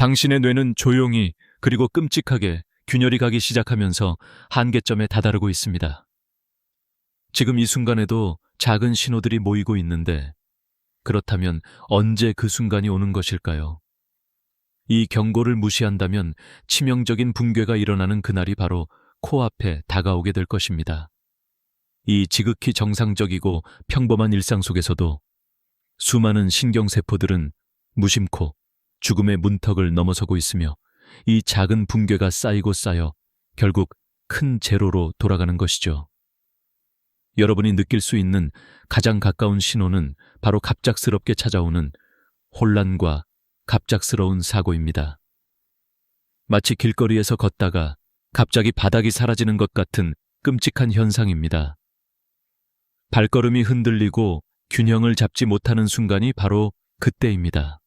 당신의 뇌는 조용히 그리고 끔찍하게 균열이 가기 시작하면서 한계점에 다다르고 있습니다. 지금 이 순간에도 작은 신호들이 모이고 있는데 그렇다면 언제 그 순간이 오는 것일까요? 이 경고를 무시한다면 치명적인 붕괴가 일어나는 그날이 바로 코앞에 다가오게 될 것입니다. 이 지극히 정상적이고 평범한 일상 속에서도 수많은 신경세포들은 무심코 죽음의 문턱을 넘어서고 있으며 이 작은 붕괴가 쌓이고 쌓여 결국 큰 제로로 돌아가는 것이죠. 여러분이 느낄 수 있는 가장 가까운 신호는 바로 갑작스럽게 찾아오는 혼란과 갑작스러운 사고입니다. 마치 길거리에서 걷다가 갑자기 바닥이 사라지는 것 같은 끔찍한 현상입니다. 발걸음이 흔들리고 균형을 잡지 못하는 순간이 바로 그때입니다.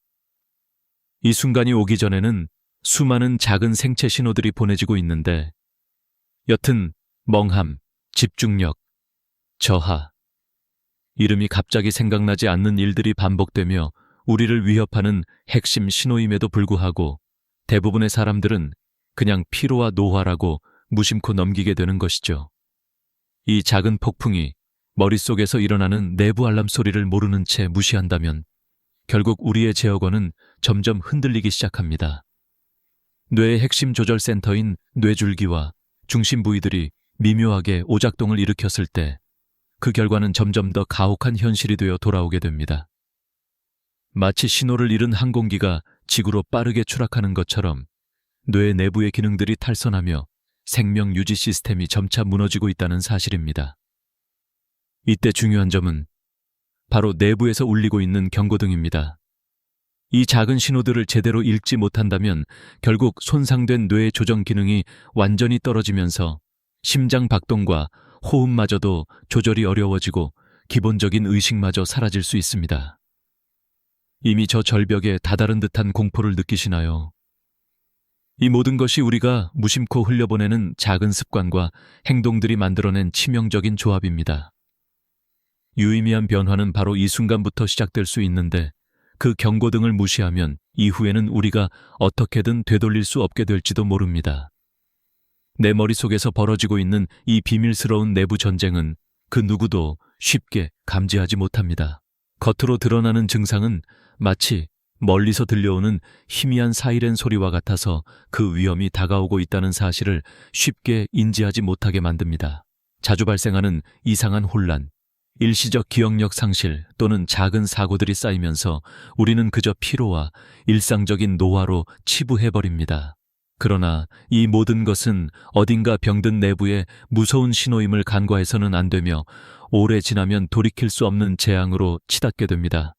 이 순간이 오기 전에는 수많은 작은 생체 신호들이 보내지고 있는데 옅은 멍함, 집중력, 저하, 이름이 갑자기 생각나지 않는 일들이 반복되며 우리를 위협하는 핵심 신호임에도 불구하고 대부분의 사람들은 그냥 피로와 노화라고 무심코 넘기게 되는 것이죠. 이 작은 폭풍이 머릿속에서 일어나는 내부 알람 소리를 모르는 채 무시한다면 결국 우리의 제어권은 점점 흔들리기 시작합니다. 뇌의 핵심 조절 센터인 뇌줄기와 중심 부위들이 미묘하게 오작동을 일으켰을 때 그 결과는 점점 더 가혹한 현실이 되어 돌아오게 됩니다. 마치 신호를 잃은 항공기가 지구로 빠르게 추락하는 것처럼 뇌 내부의 기능들이 탈선하며 생명 유지 시스템이 점차 무너지고 있다는 사실입니다. 이때 중요한 점은 바로 내부에서 울리고 있는 경고등입니다. 이 작은 신호들을 제대로 읽지 못한다면 결국 손상된 뇌의 조정 기능이 완전히 떨어지면서 심장 박동과 호흡마저도 조절이 어려워지고 기본적인 의식마저 사라질 수 있습니다. 이미 저 절벽에 다다른 듯한 공포를 느끼시나요? 이 모든 것이 우리가 무심코 흘려보내는 작은 습관과 행동들이 만들어낸 치명적인 조합입니다. 유의미한 변화는 바로 이 순간부터 시작될 수 있는데 그 경고등을 무시하면 이후에는 우리가 어떻게든 되돌릴 수 없게 될지도 모릅니다. 내 머릿속에서 벌어지고 있는 이 비밀스러운 내부 전쟁은 그 누구도 쉽게 감지하지 못합니다. 겉으로 드러나는 증상은 마치 멀리서 들려오는 희미한 사이렌 소리와 같아서 그 위험이 다가오고 있다는 사실을 쉽게 인지하지 못하게 만듭니다. 자주 발생하는 이상한 혼란, 일시적 기억력 상실 또는 작은 사고들이 쌓이면서 우리는 그저 피로와 일상적인 노화로 치부해버립니다. 그러나 이 모든 것은 어딘가 병든 내부의 무서운 신호임을 간과해서는 안 되며 오래 지나면 돌이킬 수 없는 재앙으로 치닫게 됩니다.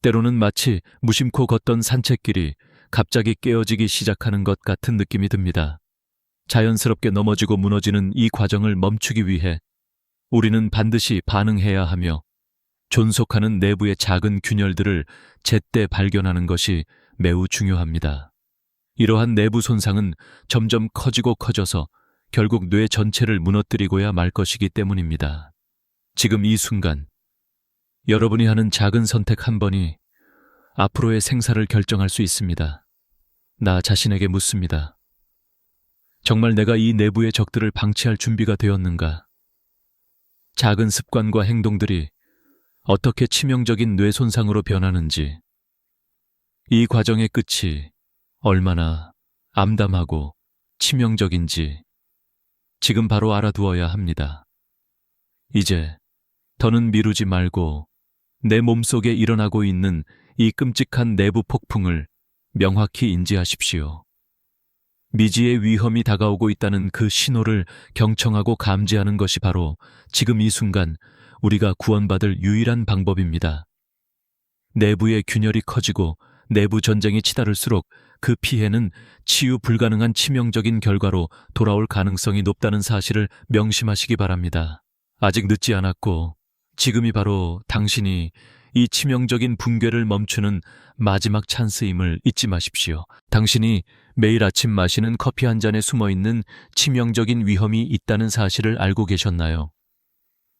때로는 마치 무심코 걷던 산책길이 갑자기 깨어지기 시작하는 것 같은 느낌이 듭니다. 자연스럽게 넘어지고 무너지는 이 과정을 멈추기 위해 우리는 반드시 반응해야 하며 존속하는 내부의 작은 균열들을 제때 발견하는 것이 매우 중요합니다. 이러한 내부 손상은 점점 커지고 커져서 결국 뇌 전체를 무너뜨리고야 말 것이기 때문입니다. 지금 이 순간, 여러분이 하는 작은 선택 한 번이 앞으로의 생사를 결정할 수 있습니다. 나 자신에게 묻습니다. 정말 내가 이 내부의 적들을 방치할 준비가 되었는가? 작은 습관과 행동들이 어떻게 치명적인 뇌 손상으로 변하는지, 이 과정의 끝이 얼마나 암담하고 치명적인지 지금 바로 알아두어야 합니다. 이제 더는 미루지 말고 내 몸속에 일어나고 있는 이 끔찍한 내부 폭풍을 명확히 인지하십시오. 미지의 위험이 다가오고 있다는 그 신호를 경청하고 감지하는 것이 바로 지금 이 순간 우리가 구원받을 유일한 방법입니다. 내부의 균열이 커지고 내부 전쟁이 치달을수록 그 피해는 치유 불가능한 치명적인 결과로 돌아올 가능성이 높다는 사실을 명심하시기 바랍니다. 아직 늦지 않았고 지금이 바로 당신이 이 치명적인 붕괴를 멈추는 마지막 찬스임을 잊지 마십시오. 당신이 매일 아침 마시는 커피 한 잔에 숨어있는 치명적인 위험이 있다는 사실을 알고 계셨나요?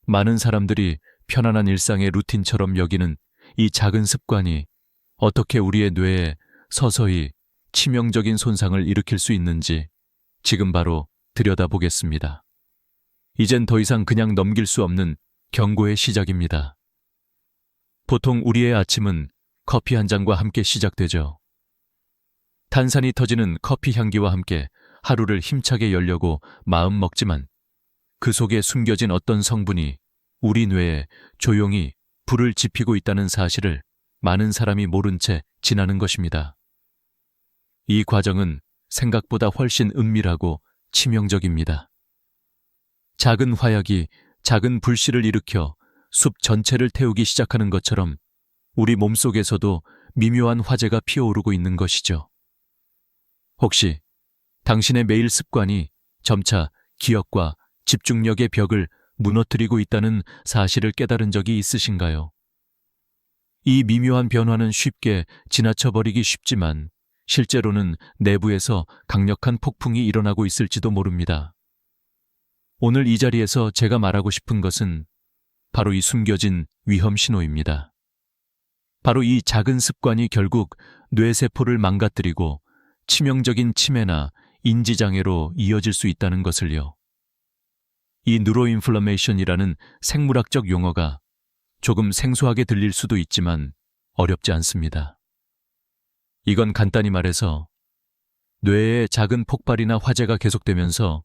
많은 사람들이 편안한 일상의 루틴처럼 여기는 이 작은 습관이 어떻게 우리의 뇌에 서서히 치명적인 손상을 일으킬 수 있는지 지금 바로 들여다보겠습니다. 이젠 더 이상 그냥 넘길 수 없는 경고의 시작입니다. 보통 우리의 아침은 커피 한 잔과 함께 시작되죠. 탄산이 터지는 커피 향기와 함께 하루를 힘차게 열려고 마음 먹지만 그 속에 숨겨진 어떤 성분이 우리 뇌에 조용히 불을 지피고 있다는 사실을 많은 사람이 모른 채 지나는 것입니다. 이 과정은 생각보다 훨씬 은밀하고 치명적입니다. 작은 화약이 작은 불씨를 일으켜 숲 전체를 태우기 시작하는 것처럼 우리 몸속에서도 미묘한 화재가 피어오르고 있는 것이죠. 혹시 당신의 매일 습관이 점차 기억과 집중력의 벽을 무너뜨리고 있다는 사실을 깨달은 적이 있으신가요? 이 미묘한 변화는 쉽게 지나쳐버리기 쉽지만 실제로는 내부에서 강력한 폭풍이 일어나고 있을지도 모릅니다. 오늘 이 자리에서 제가 말하고 싶은 것은 바로 이 숨겨진 위험 신호입니다. 바로 이 작은 습관이 결국 뇌세포를 망가뜨리고 치명적인 치매나 인지장애로 이어질 수 있다는 것을요. 이 뉴로인플러메이션이라는 생물학적 용어가 조금 생소하게 들릴 수도 있지만 어렵지 않습니다. 이건 간단히 말해서 뇌의 작은 폭발이나 화재가 계속되면서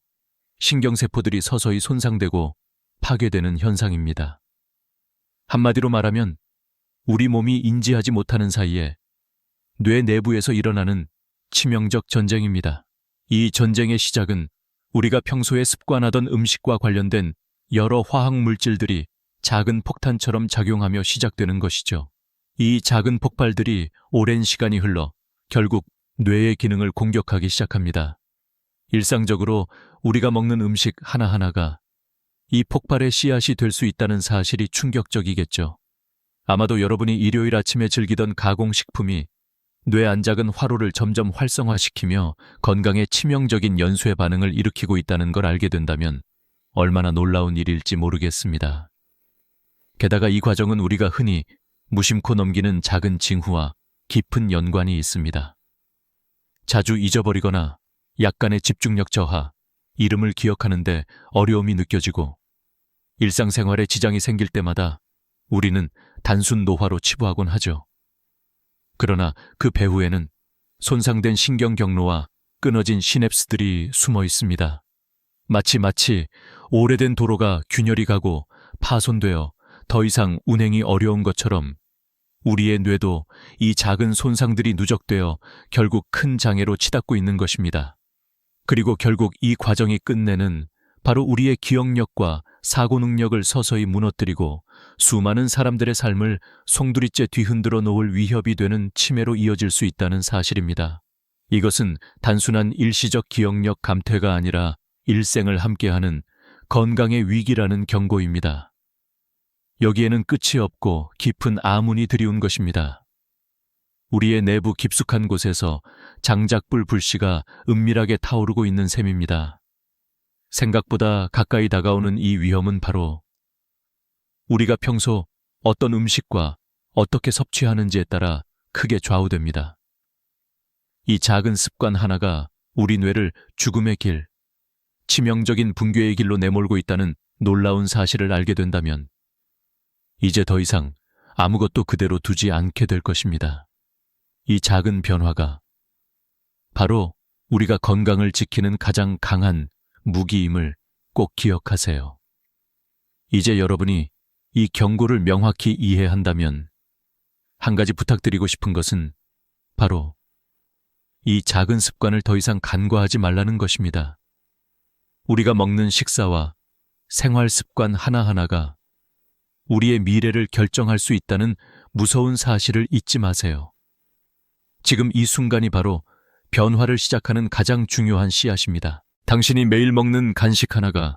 신경세포들이 서서히 손상되고 파괴되는 현상입니다. 한마디로 말하면 우리 몸이 인지하지 못하는 사이에 뇌 내부에서 일어나는 치명적 전쟁입니다. 이 전쟁의 시작은 우리가 평소에 습관하던 음식과 관련된 여러 화학 물질들이 작은 폭탄처럼 작용하며 시작되는 것이죠. 이 작은 폭발들이 오랜 시간이 흘러 결국 뇌의 기능을 공격하기 시작합니다. 일상적으로 우리가 먹는 음식 하나하나가 이 폭발의 씨앗이 될 수 있다는 사실이 충격적이겠죠. 아마도 여러분이 일요일 아침에 즐기던 가공식품이 뇌 안작은 화로를 점점 활성화시키며 건강에 치명적인 연쇄 반응을 일으키고 있다는 걸 알게 된다면 얼마나 놀라운 일일지 모르겠습니다. 게다가 이 과정은 우리가 흔히 무심코 넘기는 작은 징후와 깊은 연관이 있습니다. 자주 잊어버리거나 약간의 집중력 저하, 이름을 기억하는데 어려움이 느껴지고 일상생활에 지장이 생길 때마다 우리는 단순 노화로 치부하곤 하죠. 그러나 그 배후에는 손상된 신경 경로와 끊어진 시냅스들이 숨어 있습니다. 마치 오래된 도로가 균열이 가고 파손되어 더 이상 운행이 어려운 것처럼 우리의 뇌도 이 작은 손상들이 누적되어 결국 큰 장애로 치닫고 있는 것입니다. 그리고 결국 이 과정이 끝내는 바로 우리의 기억력과 사고 능력을 서서히 무너뜨리고 수많은 사람들의 삶을 송두리째 뒤흔들어 놓을 위협이 되는 치매로 이어질 수 있다는 사실입니다. 이것은 단순한 일시적 기억력 감퇴가 아니라 일생을 함께하는 건강의 위기라는 경고입니다. 여기에는 끝이 없고 깊은 아문이 드리운 것입니다. 우리의 내부 깊숙한 곳에서 장작불 불씨가 은밀하게 타오르고 있는 셈입니다. 생각보다 가까이 다가오는 이 위험은 바로 우리가 평소 어떤 음식과 어떻게 섭취하는지에 따라 크게 좌우됩니다. 이 작은 습관 하나가 우리 뇌를 죽음의 길, 치명적인 붕괴의 길로 내몰고 있다는 놀라운 사실을 알게 된다면 이제 더 이상 아무것도 그대로 두지 않게 될 것입니다. 이 작은 변화가 바로 우리가 건강을 지키는 가장 강한 무기임을 꼭 기억하세요. 이제 여러분이 이 경고를 명확히 이해한다면 한 가지 부탁드리고 싶은 것은 바로 이 작은 습관을 더 이상 간과하지 말라는 것입니다. 우리가 먹는 식사와 생활 습관 하나하나가 우리의 미래를 결정할 수 있다는 무서운 사실을 잊지 마세요. 지금 이 순간이 바로 변화를 시작하는 가장 중요한 씨앗입니다. 당신이 매일 먹는 간식 하나가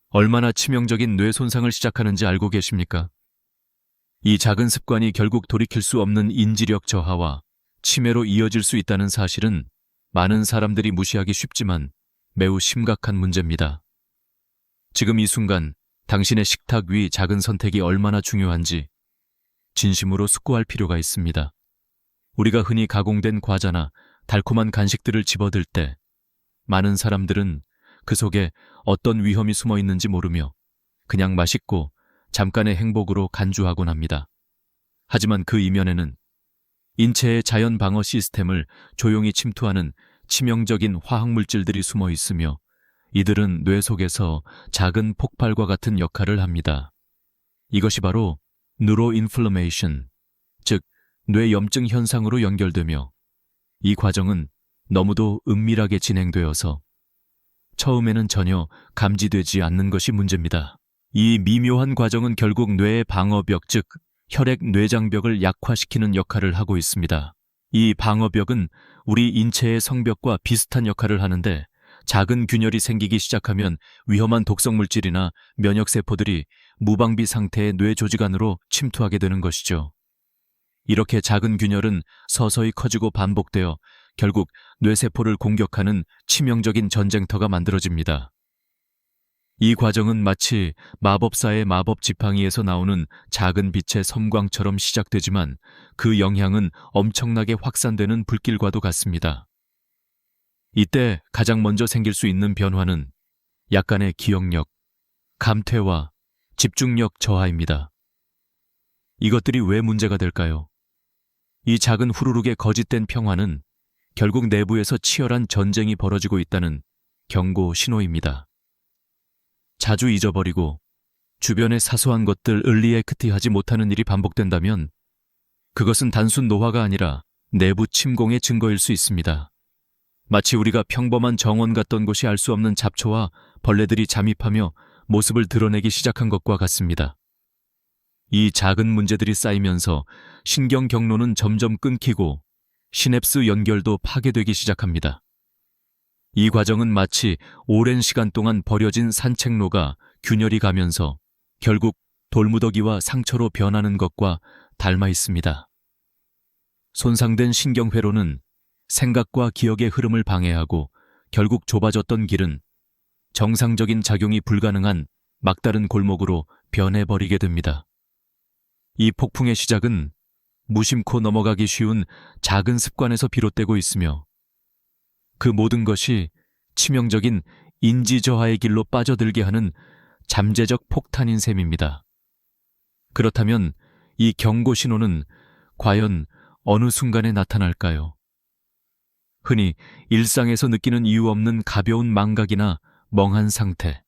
얼마나 치명적인 뇌 손상을 시작하는지 알고 계십니까? 이 작은 습관이 결국 돌이킬 수 없는 인지력 저하와 치매로 이어질 수 있다는 사실은 많은 사람들이 무시하기 쉽지만 매우 심각한 문제입니다. 지금 이 순간 당신의 식탁 위 작은 선택이 얼마나 중요한지 진심으로 숙고할 필요가 있습니다. 우리가 흔히 가공된 과자나 달콤한 간식들을 집어들 때 많은 사람들은 그 속에 어떤 위험이 숨어 있는지 모르며 그냥 맛있고 잠깐의 행복으로 간주하곤 합니다. 하지만 그 이면에는 인체의 자연 방어 시스템을 조용히 침투하는 치명적인 화학물질들이 숨어 있으며 이들은 뇌 속에서 작은 폭발과 같은 역할을 합니다. 이것이 바로 뉴로인플러메이션, 즉 뇌염증 현상으로 연결되며 이 과정은 너무도 은밀하게 진행되어서 처음에는 전혀 감지되지 않는 것이 문제입니다. 이 미묘한 과정은 결국 뇌의 방어벽, 즉 혈액-뇌장벽을 약화시키는 역할을 하고 있습니다. 이 방어벽은 우리 인체의 성벽과 비슷한 역할을 하는데 작은 균열이 생기기 시작하면 위험한 독성물질이나 면역세포들이 무방비 상태의 뇌 조직 안으로 침투하게 되는 것이죠. 이렇게 작은 균열은 서서히 커지고 반복되어 결국 뇌세포를 공격하는 치명적인 전쟁터가 만들어집니다. 이 과정은 마치 마법사의 마법 지팡이에서 나오는 작은 빛의 섬광처럼 시작되지만 그 영향은 엄청나게 확산되는 불길과도 같습니다. 이때 가장 먼저 생길 수 있는 변화는 약간의 기억력, 감퇴와 집중력 저하입니다. 이것들이 왜 문제가 될까요? 이 작은 후루룩의 거짓된 평화는 결국 내부에서 치열한 전쟁이 벌어지고 있다는 경고 신호입니다. 자주 잊어버리고 주변의 사소한 것들 을리에크티하지 못하는 일이 반복된다면 그것은 단순 노화가 아니라 내부 침공의 증거일 수 있습니다. 마치 우리가 평범한 정원 같던 곳이 알 수 없는 잡초와 벌레들이 잠입하며 모습을 드러내기 시작한 것과 같습니다. 이 작은 문제들이 쌓이면서 신경 경로는 점점 끊기고 시냅스 연결도 파괴되기 시작합니다. 이 과정은 마치 오랜 시간 동안 버려진 산책로가 균열이 가면서 결국 돌무더기와 상처로 변하는 것과 닮아 있습니다. 손상된 신경회로는 생각과 기억의 흐름을 방해하고 결국 좁아졌던 길은 정상적인 작용이 불가능한 막다른 골목으로 변해버리게 됩니다. 이 폭풍의 시작은 무심코 넘어가기 쉬운 작은 습관에서 비롯되고 있으며 그 모든 것이 치명적인 인지저하의 길로 빠져들게 하는 잠재적 폭탄인 셈입니다. 그렇다면 이 경고 신호는 과연 어느 순간에 나타날까요? 흔히 일상에서 느끼는 이유 없는 가벼운 망각이나 멍한 상태,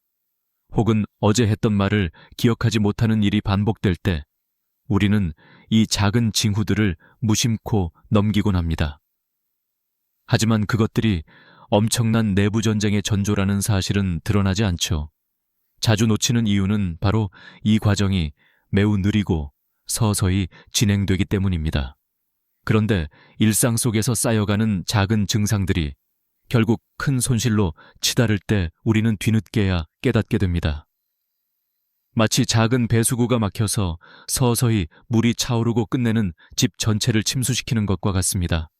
혹은 어제 했던 말을 기억하지 못하는 일이 반복될 때 우리는 이 작은 징후들을 무심코 넘기곤 합니다. 하지만 그것들이 엄청난 내부 전쟁의 전조라는 사실은 드러나지 않죠. 자주 놓치는 이유는 바로 이 과정이 매우 느리고 서서히 진행되기 때문입니다. 그런데 일상 속에서 쌓여가는 작은 증상들이 결국 큰 손실로 치달을 때 우리는 뒤늦게야 깨닫게 됩니다. 마치 작은 배수구가 막혀서 서서히 물이 차오르고 끝내는 집 전체를 침수시키는 것과 같습니다.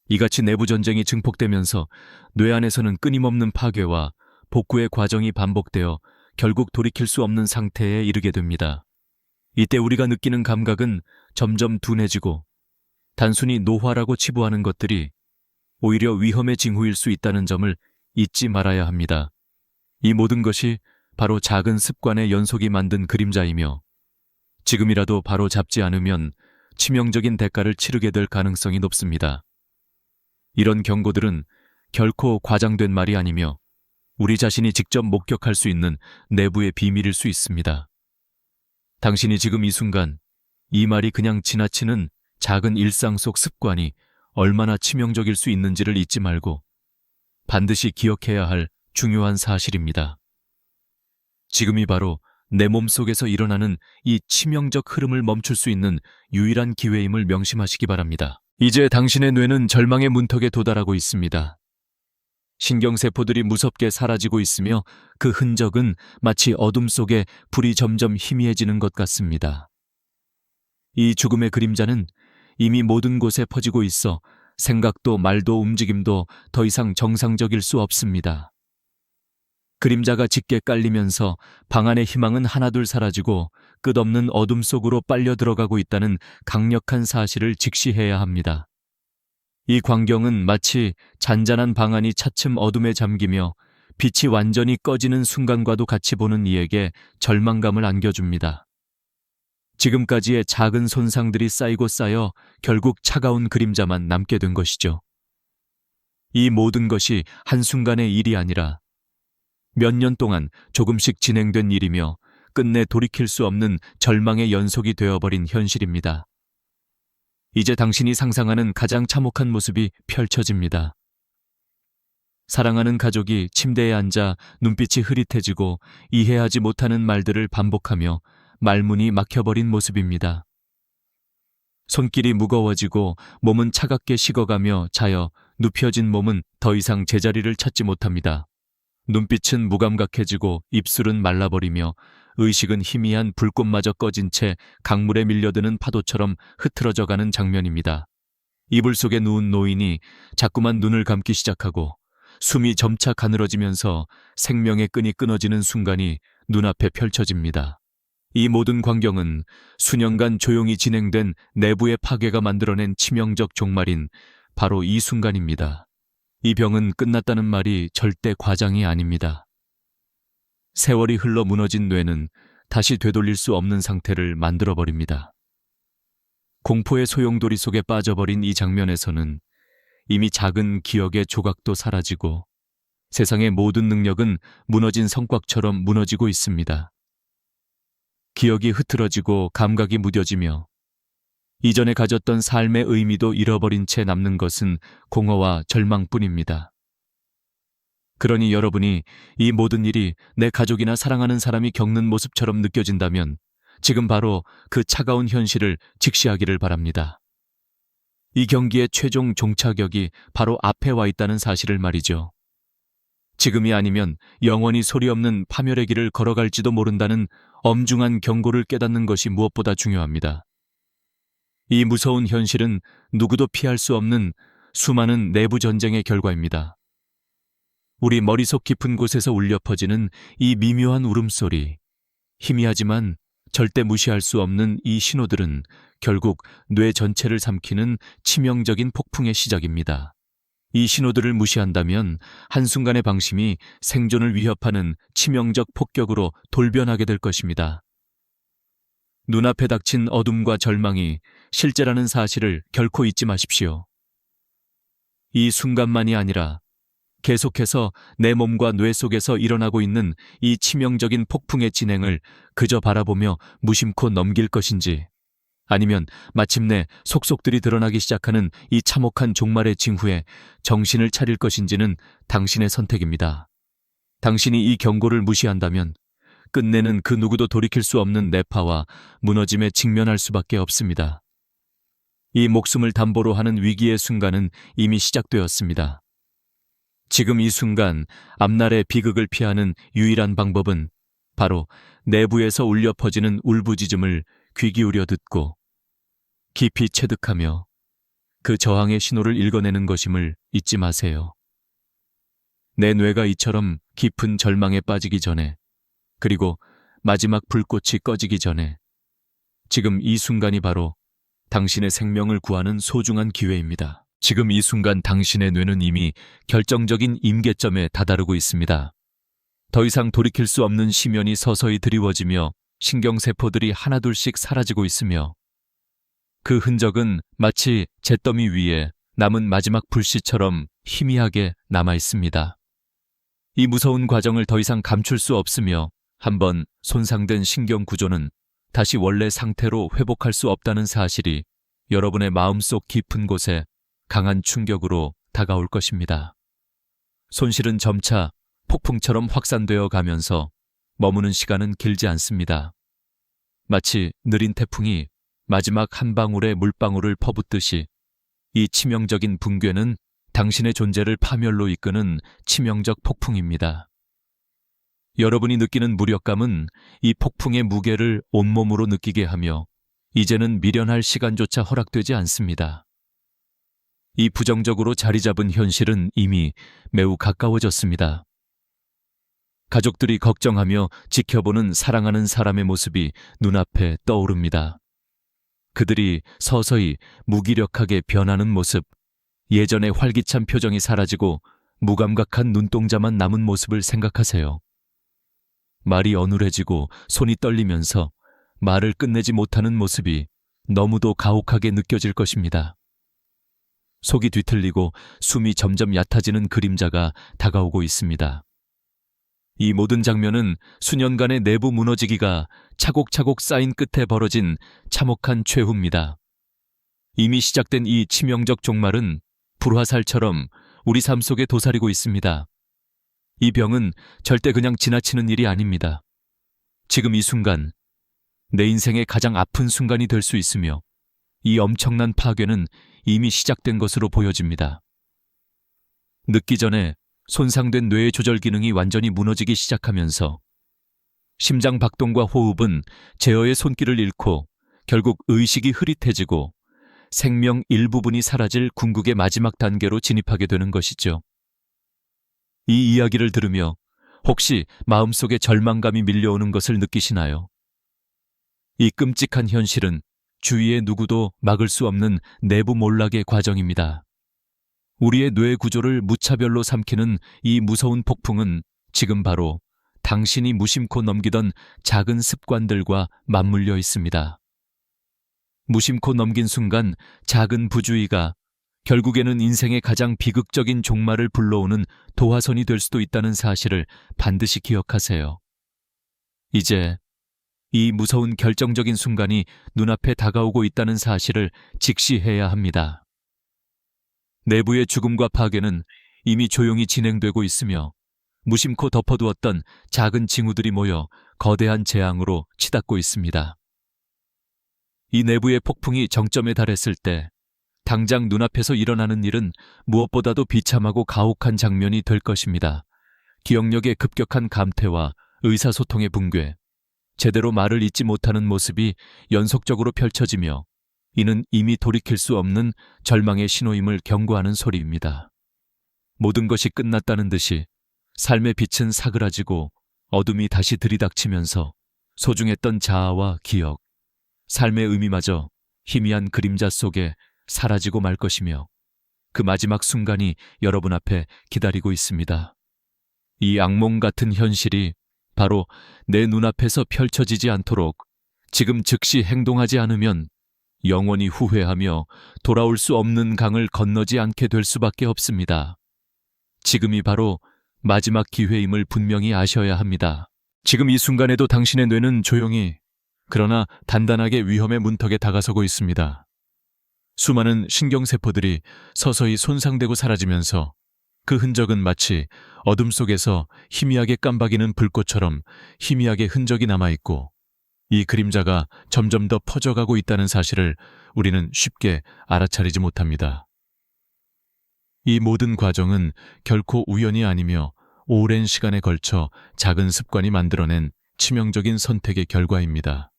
이같이 내부 전쟁이 증폭되면서 뇌 안에서는 끊임없는 파괴와 복구의 과정이 반복되어 결국 돌이킬 수 없는 상태에 이르게 됩니다. 이때 우리가 느끼는 감각은 점점 둔해지고 단순히 노화라고 치부하는 것들이 오히려 위험의 징후일 수 있다는 점을 잊지 말아야 합니다. 이 모든 것이 바로 작은 습관의 연속이 만든 그림자이며 지금이라도 바로 잡지 않으면 치명적인 대가를 치르게 될 가능성이 높습니다. 이런 경고들은 결코 과장된 말이 아니며 우리 자신이 직접 목격할 수 있는 내부의 비밀일 수 있습니다. 당신이 지금 이 순간 이 말이 그냥 지나치는 작은 일상 속 습관이 얼마나 치명적일 수 있는지를 잊지 말고 반드시 기억해야 할 중요한 사실입니다. 지금이 바로 내 몸속에서 일어나는 이 치명적 흐름을 멈출 수 있는 유일한 기회임을 명심하시기 바랍니다. 이제 당신의 뇌는 절망의 문턱에 도달하고 있습니다. 신경세포들이 무섭게 사라지고 있으며 그 흔적은 마치 어둠 속에 불이 점점 희미해지는 것 같습니다. 이 죽음의 그림자는 이미 모든 곳에 퍼지고 있어 생각도 말도 움직임도 더 이상 정상적일 수 없습니다. 그림자가 짙게 깔리면서 방 안의 희망은 하나둘 사라지고 끝없는 어둠 속으로 빨려 들어가고 있다는 강력한 사실을 직시해야 합니다. 이 광경은 마치 잔잔한 방 안이 차츰 어둠에 잠기며 빛이 완전히 꺼지는 순간과도 같이 보는 이에게 절망감을 안겨줍니다. 지금까지의 작은 손상들이 쌓이고 쌓여 결국 차가운 그림자만 남게 된 것이죠. 이 모든 것이 한순간의 일이 아니라 몇 년 동안 조금씩 진행된 일이며 끝내 돌이킬 수 없는 절망의 연속이 되어버린 현실입니다. 이제 당신이 상상하는 가장 참혹한 모습이 펼쳐집니다. 사랑하는 가족이 침대에 앉아 눈빛이 흐릿해지고 이해하지 못하는 말들을 반복하며 말문이 막혀버린 모습입니다. 손길이 무거워지고 몸은 차갑게 식어가며 자여 눕혀진 몸은 더 이상 제자리를 찾지 못합니다. 눈빛은 무감각해지고 입술은 말라버리며 의식은 희미한 불꽃마저 꺼진 채 강물에 밀려드는 파도처럼 흐트러져가는 장면입니다. 이불 속에 누운 노인이 자꾸만 눈을 감기 시작하고 숨이 점차 가늘어지면서 생명의 끈이 끊어지는 순간이 눈앞에 펼쳐집니다. 이 모든 광경은 수년간 조용히 진행된 내부의 파괴가 만들어낸 치명적 종말인 바로 이 순간입니다. 이 병은 끝났다는 말이 절대 과장이 아닙니다. 세월이 흘러 무너진 뇌는 다시 되돌릴 수 없는 상태를 만들어버립니다. 공포의 소용돌이 속에 빠져버린 이 장면에서는 이미 작은 기억의 조각도 사라지고 세상의 모든 능력은 무너진 성곽처럼 무너지고 있습니다. 기억이 흐트러지고 감각이 무뎌지며 이전에 가졌던 삶의 의미도 잃어버린 채 남는 것은 공허와 절망뿐입니다. 그러니 여러분이 이 모든 일이 내 가족이나 사랑하는 사람이 겪는 모습처럼 느껴진다면 지금 바로 그 차가운 현실을 직시하기를 바랍니다. 이 경기의 최종 종착역이 바로 앞에 와 있다는 사실을 말이죠. 지금이 아니면 영원히 소리 없는 파멸의 길을 걸어갈지도 모른다는 엄중한 경고를 깨닫는 것이 무엇보다 중요합니다. 이 무서운 현실은 누구도 피할 수 없는 수많은 내부 전쟁의 결과입니다. 우리 머릿속 깊은 곳에서 울려 퍼지는 이 미묘한 울음소리, 희미하지만 절대 무시할 수 없는 이 신호들은 결국 뇌 전체를 삼키는 치명적인 폭풍의 시작입니다. 이 신호들을 무시한다면 한순간의 방심이 생존을 위협하는 치명적 폭격으로 돌변하게 될 것입니다. 눈앞에 닥친 어둠과 절망이 실제라는 사실을 결코 잊지 마십시오. 이 순간만이 아니라 계속해서 내 몸과 뇌 속에서 일어나고 있는 이 치명적인 폭풍의 진행을 그저 바라보며 무심코 넘길 것인지, 아니면 마침내 속속들이 드러나기 시작하는 이 참혹한 종말의 징후에 정신을 차릴 것인지는 당신의 선택입니다. 당신이 이 경고를 무시한다면 끝내는 그 누구도 돌이킬 수 없는 내파와 무너짐에 직면할 수밖에 없습니다. 이 목숨을 담보로 하는 위기의 순간은 이미 시작되었습니다. 지금 이 순간 앞날의 비극을 피하는 유일한 방법은 바로 내부에서 울려 퍼지는 울부짖음을 귀 기울여 듣고 깊이 체득하며 그 저항의 신호를 읽어내는 것임을 잊지 마세요. 내 뇌가 이처럼 깊은 절망에 빠지기 전에, 그리고 마지막 불꽃이 꺼지기 전에 지금 이 순간이 바로 당신의 생명을 구하는 소중한 기회입니다. 지금 이 순간 당신의 뇌는 이미 결정적인 임계점에 다다르고 있습니다. 더 이상 돌이킬 수 없는 시면이 서서히 드리워지며 신경세포들이 하나둘씩 사라지고 있으며 그 흔적은 마치 잿더미 위에 남은 마지막 불씨처럼 희미하게 남아 있습니다. 이 무서운 과정을 더 이상 감출 수 없으며 한번 손상된 신경 구조는 다시 원래 상태로 회복할 수 없다는 사실이 여러분의 마음속 깊은 곳에 강한 충격으로 다가올 것입니다. 손실은 점차 폭풍처럼 확산되어 가면서 머무는 시간은 길지 않습니다. 마치 느린 태풍이 마지막 한 방울의 물방울을 퍼붓듯이 이 치명적인 붕괴는 당신의 존재를 파멸로 이끄는 치명적 폭풍입니다. 여러분이 느끼는 무력감은 이 폭풍의 무게를 온몸으로 느끼게 하며 이제는 미련할 시간조차 허락되지 않습니다. 이 부정적으로 자리 잡은 현실은 이미 매우 가까워졌습니다. 가족들이 걱정하며 지켜보는 사랑하는 사람의 모습이 눈앞에 떠오릅니다. 그들이 서서히 무기력하게 변하는 모습, 예전의 활기찬 표정이 사라지고 무감각한 눈동자만 남은 모습을 생각하세요. 말이 어눌해지고 손이 떨리면서 말을 끝내지 못하는 모습이 너무도 가혹하게 느껴질 것입니다. 속이 뒤틀리고 숨이 점점 얕아지는 그림자가 다가오고 있습니다. 이 모든 장면은 수년간의 내부 무너지기가 차곡차곡 쌓인 끝에 벌어진 참혹한 최후입니다. 이미 시작된 이 치명적 종말은 불화살처럼 우리 삶 속에 도사리고 있습니다. 이 병은 절대 그냥 지나치는 일이 아닙니다. 지금 이 순간, 내 인생의 가장 아픈 순간이 될 수 있으며 이 엄청난 파괴는 이미 시작된 것으로 보여집니다. 늦기 전에 손상된 뇌의 조절 기능이 완전히 무너지기 시작하면서 심장 박동과 호흡은 제어의 손길을 잃고 결국 의식이 흐릿해지고 생명 일부분이 사라질 궁극의 마지막 단계로 진입하게 되는 것이죠. 이 이야기를 들으며 혹시 마음속에 절망감이 밀려오는 것을 느끼시나요? 이 끔찍한 현실은 주위의 누구도 막을 수 없는 내부 몰락의 과정입니다. 우리의 뇌 구조를 무차별로 삼키는 이 무서운 폭풍은 지금 바로 당신이 무심코 넘기던 작은 습관들과 맞물려 있습니다. 무심코 넘긴 순간 작은 부주의가 결국에는 인생의 가장 비극적인 종말을 불러오는 도화선이 될 수도 있다는 사실을 반드시 기억하세요. 이제 이 무서운 결정적인 순간이 눈앞에 다가오고 있다는 사실을 직시해야 합니다. 내부의 죽음과 파괴는 이미 조용히 진행되고 있으며 무심코 덮어두었던 작은 징후들이 모여 거대한 재앙으로 치닫고 있습니다. 이 내부의 폭풍이 정점에 달했을 때 당장 눈앞에서 일어나는 일은 무엇보다도 비참하고 가혹한 장면이 될 것입니다. 기억력의 급격한 감퇴와 의사소통의 붕괴, 제대로 말을 잇지 못하는 모습이 연속적으로 펼쳐지며 이는 이미 돌이킬 수 없는 절망의 신호임을 경고하는 소리입니다. 모든 것이 끝났다는 듯이 삶의 빛은 사그라지고 어둠이 다시 들이닥치면서 소중했던 자아와 기억, 삶의 의미마저 희미한 그림자 속에 사라지고 말 것이며 그 마지막 순간이 여러분 앞에 기다리고 있습니다. 이 악몽 같은 현실이 바로 내 눈앞에서 펼쳐지지 않도록 지금 즉시 행동하지 않으면 영원히 후회하며 돌아올 수 없는 강을 건너지 않게 될 수밖에 없습니다. 지금이 바로 마지막 기회임을 분명히 아셔야 합니다. 지금 이 순간에도 당신의 뇌는 조용히 그러나 단단하게 위험의 문턱에 다가서고 있습니다. 수많은 신경세포들이 서서히 손상되고 사라지면서 그 흔적은 마치 어둠 속에서 희미하게 깜박이는 불꽃처럼 희미하게 흔적이 남아있고 이 그림자가 점점 더 퍼져가고 있다는 사실을 우리는 쉽게 알아차리지 못합니다. 이 모든 과정은 결코 우연이 아니며 오랜 시간에 걸쳐 작은 습관이 만들어낸 치명적인 선택의 결과입니다.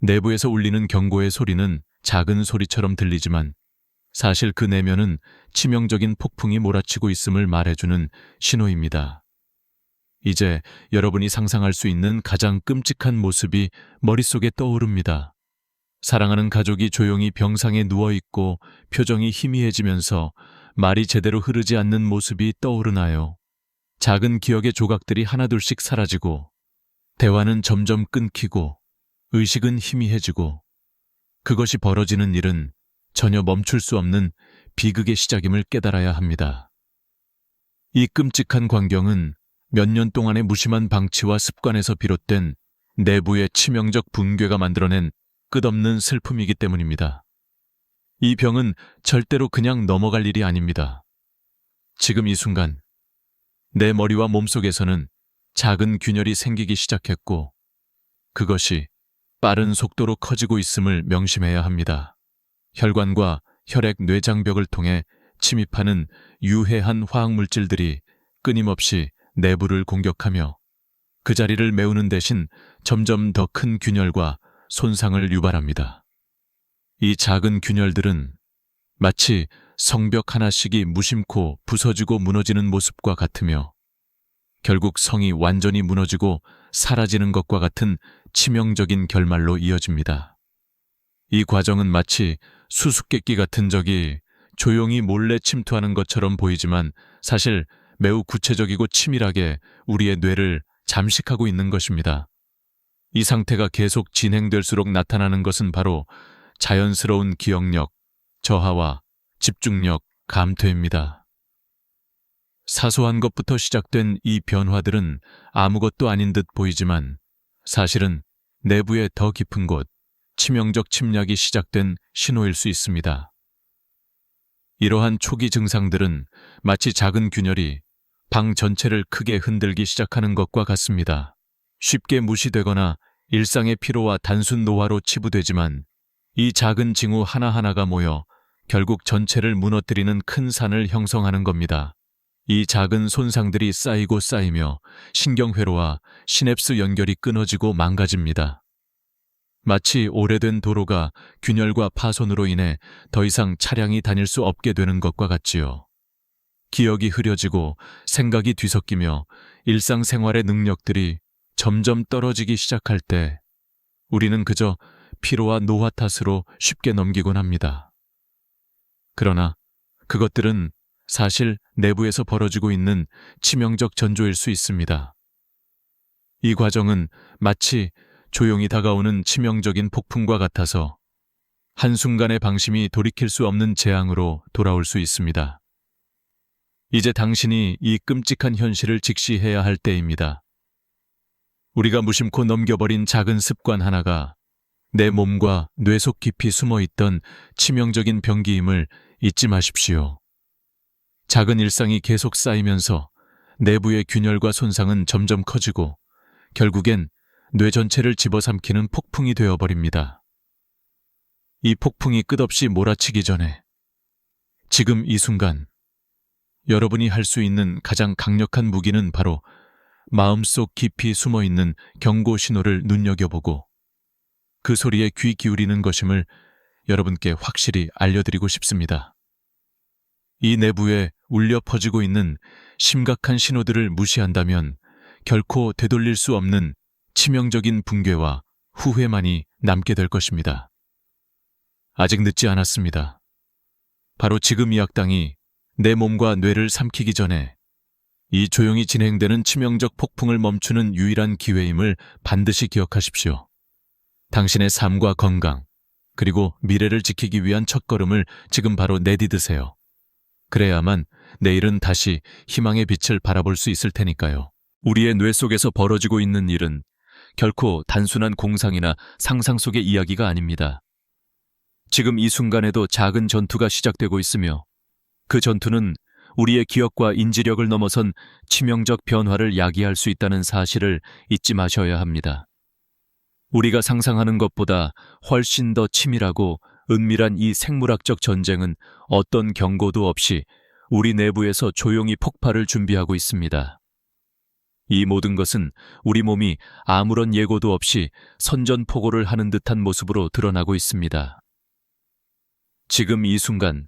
내부에서 울리는 경고의 소리는 작은 소리처럼 들리지만 사실 그 내면은 치명적인 폭풍이 몰아치고 있음을 말해주는 신호입니다. 이제 여러분이 상상할 수 있는 가장 끔찍한 모습이 머릿속에 떠오릅니다. 사랑하는 가족이 조용히 병상에 누워있고 표정이 희미해지면서 말이 제대로 흐르지 않는 모습이 떠오르나요? 작은 기억의 조각들이 하나둘씩 사라지고 대화는 점점 끊기고 의식은 희미해지고 그것이 벌어지는 일은 전혀 멈출 수 없는 비극의 시작임을 깨달아야 합니다. 이 끔찍한 광경은 몇 년 동안의 무심한 방치와 습관에서 비롯된 내부의 치명적 붕괴가 만들어낸 끝없는 슬픔이기 때문입니다. 이 병은 절대로 그냥 넘어갈 일이 아닙니다. 지금 이 순간 내 머리와 몸속에서는 작은 균열이 생기기 시작했고 그것이 빠른 속도로 커지고 있음을 명심해야 합니다. 혈관과 혈액 뇌장벽을 통해 침입하는 유해한 화학물질들이 끊임없이 내부를 공격하며 그 자리를 메우는 대신 점점 더 큰 균열과 손상을 유발합니다. 이 작은 균열들은 마치 성벽 하나씩이 무심코 부서지고 무너지는 모습과 같으며 결국 성이 완전히 무너지고 사라지는 것과 같은 치명적인 결말로 이어집니다. 이 과정은 마치 수수께끼 같은 적이 조용히 몰래 침투하는 것처럼 보이지만 사실 매우 구체적이고 치밀하게 우리의 뇌를 잠식하고 있는 것입니다. 이 상태가 계속 진행될수록 나타나는 것은 바로 자연스러운 기억력, 저하와 집중력, 감퇴입니다. 사소한 것부터 시작된 이 변화들은 아무것도 아닌 듯 보이지만 사실은 내부의 더 깊은 곳, 치명적 침략이 시작된 신호일 수 있습니다. 이러한 초기 증상들은 마치 작은 균열이 방 전체를 크게 흔들기 시작하는 것과 같습니다. 쉽게 무시되거나 일상의 피로와 단순 노화로 치부되지만 이 작은 징후 하나하나가 모여 결국 전체를 무너뜨리는 큰 산을 형성하는 겁니다. 이 작은 손상들이 쌓이고 쌓이며 신경회로와 시냅스 연결이 끊어지고 망가집니다. 마치 오래된 도로가 균열과 파손으로 인해 더 이상 차량이 다닐 수 없게 되는 것과 같지요. 기억이 흐려지고 생각이 뒤섞이며 일상생활의 능력들이 점점 떨어지기 시작할 때 우리는 그저 피로와 노화 탓으로 쉽게 넘기곤 합니다. 그러나 그것들은 사실 내부에서 벌어지고 있는 치명적 전조일 수 있습니다. 이 과정은 마치 조용히 다가오는 치명적인 폭풍과 같아서 한순간의 방심이 돌이킬 수 없는 재앙으로 돌아올 수 있습니다. 이제 당신이 이 끔찍한 현실을 직시해야 할 때입니다. 우리가 무심코 넘겨버린 작은 습관 하나가 내 몸과 뇌 속 깊이 숨어있던 치명적인 병기임을 잊지 마십시오. 작은 일상이 계속 쌓이면서 내부의 균열과 손상은 점점 커지고 결국엔 뇌 전체를 집어삼키는 폭풍이 되어버립니다. 이 폭풍이 끝없이 몰아치기 전에 지금 이 순간 여러분이 할 수 있는 가장 강력한 무기는 바로 마음속 깊이 숨어있는 경고 신호를 눈여겨보고 그 소리에 귀 기울이는 것임을 여러분께 확실히 알려드리고 싶습니다. 이 내부에 울려 퍼지고 있는 심각한 신호들을 무시한다면 결코 되돌릴 수 없는 치명적인 붕괴와 후회만이 남게 될 것입니다. 아직 늦지 않았습니다. 바로 지금 이 악당이 내 몸과 뇌를 삼키기 전에 이 조용히 진행되는 치명적 폭풍을 멈추는 유일한 기회임을 반드시 기억하십시오. 당신의 삶과 건강, 그리고 미래를 지키기 위한 첫걸음을 지금 바로 내디드세요. 그래야만 내일은 다시 희망의 빛을 바라볼 수 있을 테니까요. 우리의 뇌 속에서 벌어지고 있는 일은 결코 단순한 공상이나 상상 속의 이야기가 아닙니다. 지금 이 순간에도 작은 전투가 시작되고 있으며 그 전투는 우리의 기억과 인지력을 넘어선 치명적 변화를 야기할 수 있다는 사실을 잊지 마셔야 합니다. 우리가 상상하는 것보다 훨씬 더 치밀하고 은밀한 이 생물학적 전쟁은 어떤 경고도 없이 우리 내부에서 조용히 폭발을 준비하고 있습니다. 이 모든 것은 우리 몸이 아무런 예고도 없이 선전포고를 하는 듯한 모습으로 드러나고 있습니다. 지금 이 순간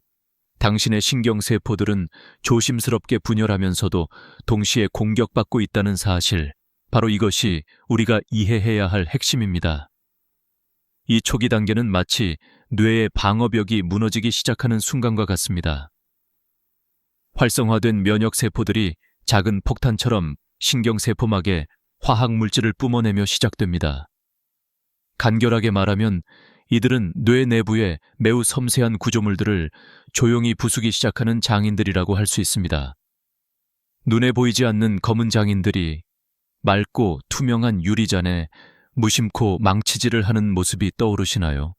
당신의 신경세포들은 조심스럽게 분열하면서도 동시에 공격받고 있다는 사실, 바로 이것이 우리가 이해해야 할 핵심입니다. 이 초기 단계는 마치 뇌의 방어벽이 무너지기 시작하는 순간과 같습니다. 활성화된 면역세포들이 작은 폭탄처럼 신경세포막에 화학물질을 뿜어내며 시작됩니다. 간결하게 말하면 이들은 뇌 내부의 매우 섬세한 구조물들을 조용히 부수기 시작하는 장인들이라고 할 수 있습니다. 눈에 보이지 않는 검은 장인들이 맑고 투명한 유리잔에 무심코 망치질을 하는 모습이 떠오르시나요?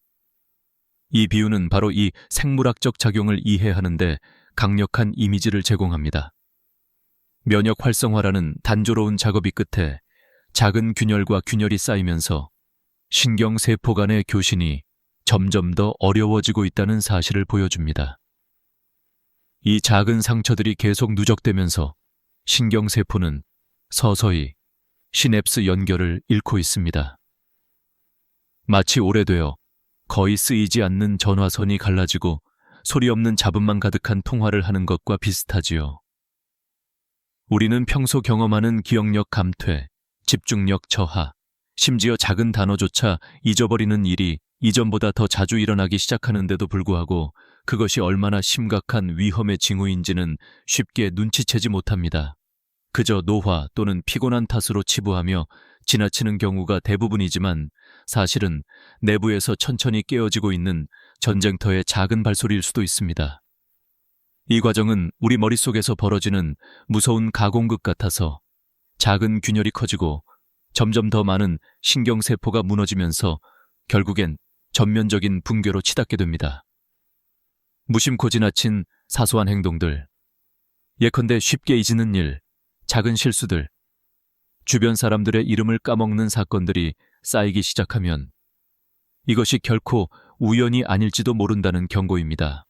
이 비유는 바로 이 생물학적 작용을 이해하는데 강력한 이미지를 제공합니다. 면역 활성화라는 단조로운 작업이 끝에 작은 균열과 균열이 쌓이면서 신경세포 간의 교신이 점점 더 어려워지고 있다는 사실을 보여줍니다. 이 작은 상처들이 계속 누적되면서 신경세포는 서서히 시냅스 연결을 잃고 있습니다. 마치 오래되어 거의 쓰이지 않는 전화선이 갈라지고 소리 없는 잡음만 가득한 통화를 하는 것과 비슷하지요. 우리는 평소 경험하는 기억력 감퇴, 집중력 저하, 심지어 작은 단어조차 잊어버리는 일이 이전보다 더 자주 일어나기 시작하는데도 불구하고 그것이 얼마나 심각한 위험의 징후인지는 쉽게 눈치채지 못합니다. 그저 노화 또는 피곤한 탓으로 치부하며 지나치는 경우가 대부분이지만 사실은 내부에서 천천히 깨어지고 있는 전쟁터의 작은 발소리일 수도 있습니다. 이 과정은 우리 머릿속에서 벌어지는 무서운 가공극 같아서 작은 균열이 커지고 점점 더 많은 신경세포가 무너지면서 결국엔 전면적인 붕괴로 치닫게 됩니다. 무심코 지나친 사소한 행동들, 예컨대 쉽게 잊는 일, 작은 실수들, 주변 사람들의 이름을 까먹는 사건들이 쌓이기 시작하면 이것이 결코 우연이 아닐지도 모른다는 경고입니다.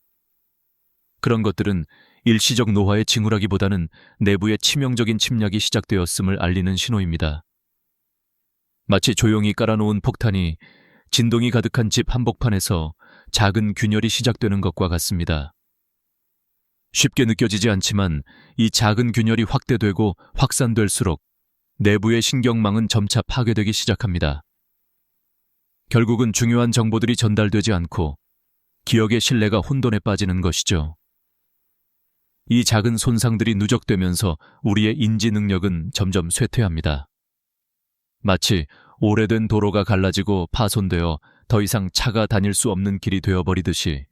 그런 것들은 일시적 노화의 징후라기보다는 내부의 치명적인 침략이 시작되었음을 알리는 신호입니다. 마치 조용히 깔아놓은 폭탄이 진동이 가득한 집 한복판에서 작은 균열이 시작되는 것과 같습니다. 쉽게 느껴지지 않지만 이 작은 균열이 확대되고 확산될수록 내부의 신경망은 점차 파괴되기 시작합니다. 결국은 중요한 정보들이 전달되지 않고 기억의 신뢰가 혼돈에 빠지는 것이죠. 이 작은 손상들이 누적되면서 우리의 인지 능력은 점점 쇠퇴합니다. 마치 오래된 도로가 갈라지고 파손되어 더 이상 차가 다닐 수 없는 길이 되어버리듯이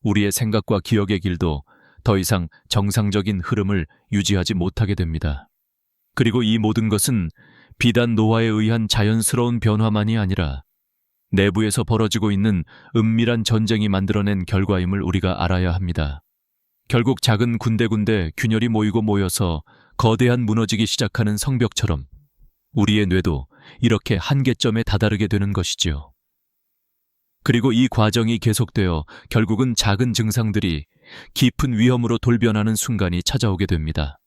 우리의 생각과 기억의 길도 더 이상 정상적인 흐름을 유지하지 못하게 됩니다. 그리고 이 모든 것은 비단 노화에 의한 자연스러운 변화만이 아니라 내부에서 벌어지고 있는 은밀한 전쟁이 만들어낸 결과임을 우리가 알아야 합니다. 결국 작은 군데군데 균열이 모이고 모여서 거대한 무너지기 시작하는 성벽처럼 우리의 뇌도 이렇게 한계점에 다다르게 되는 것이지요. 그리고 이 과정이 계속되어 결국은 작은 증상들이 깊은 위험으로 돌변하는 순간이 찾아오게 됩니다.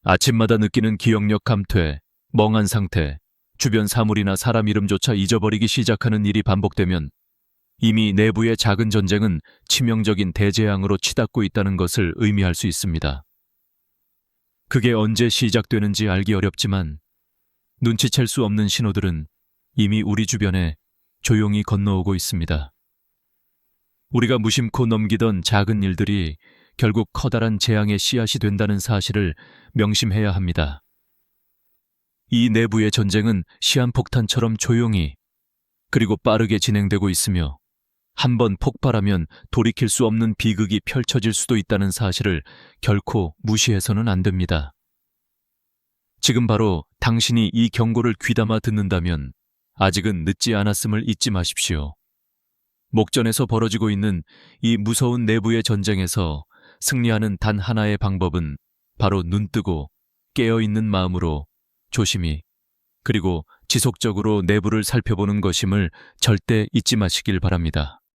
아침마다 느끼는 기억력 감퇴, 멍한 상태, 주변 사물이나 사람 이름조차 잊어버리기 시작하는 일이 반복되면 이미 내부의 작은 전쟁은 치명적인 대재앙으로 치닫고 있다는 것을 의미할 수 있습니다. 그게 언제 시작되는지 알기 어렵지만 눈치챌 수 없는 신호들은 이미 우리 주변에 조용히 건너오고 있습니다. 우리가 무심코 넘기던 작은 일들이 결국 커다란 재앙의 씨앗이 된다는 사실을 명심해야 합니다. 이 내부의 전쟁은 시한폭탄처럼 조용히 그리고 빠르게 진행되고 있으며 한번 폭발하면 돌이킬 수 없는 비극이 펼쳐질 수도 있다는 사실을 결코 무시해서는 안 됩니다. 지금 바로 당신이 이 경고를 귀담아 듣는다면 아직은 늦지 않았음을 잊지 마십시오. 목전에서 벌어지고 있는 이 무서운 내부의 전쟁에서 승리하는 단 하나의 방법은 바로 눈뜨고 깨어있는 마음으로 조심히 그리고 지속적으로 내부를 살펴보는 것임을 절대 잊지 마시길 바랍니다.